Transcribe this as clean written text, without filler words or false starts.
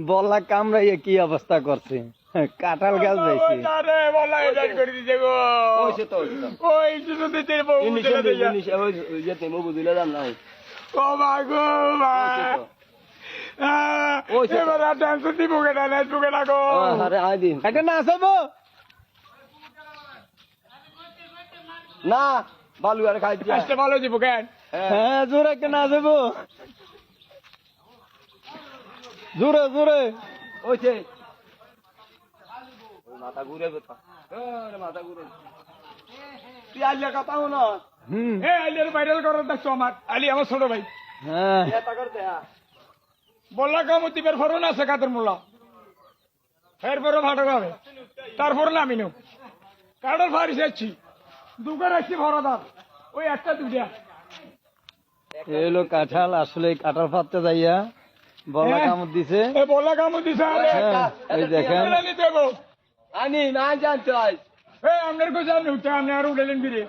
বলা কামড়াইয়া কি অবস্থা করছে, কাঁঠাল গাছ বেশি না বালু আর খাই ভালো দিব কেন? হ্যাঁ জোরে একটা না যাবো, জোরে জোরে ওইছে মাথা ঘুরে মাথা ঘুরে তুই আলিয়া কথা হো না। আলিয়ার ভাইরাল করার দেখছো আমার আলি আমার ছোট ভাই। হ্যাঁ বললা কামতিবের ফরন আছে কাদের মোল্লা এরপরে ভাটো খাবে তারপরে নামি নো কাটার ফারিস যাচ্ছি দুটো রাখছি ভরাদার ওই একটা দুইটা এলো কাঁঠাল। আসলে কাঁঠাল ফাটতে যাইয়া বলা কামড় দিছে, বলা কামড় দিছে এই দেখেন আনি না জানতো আপনার কোথায় আপনি আর উঠলেন ফিরে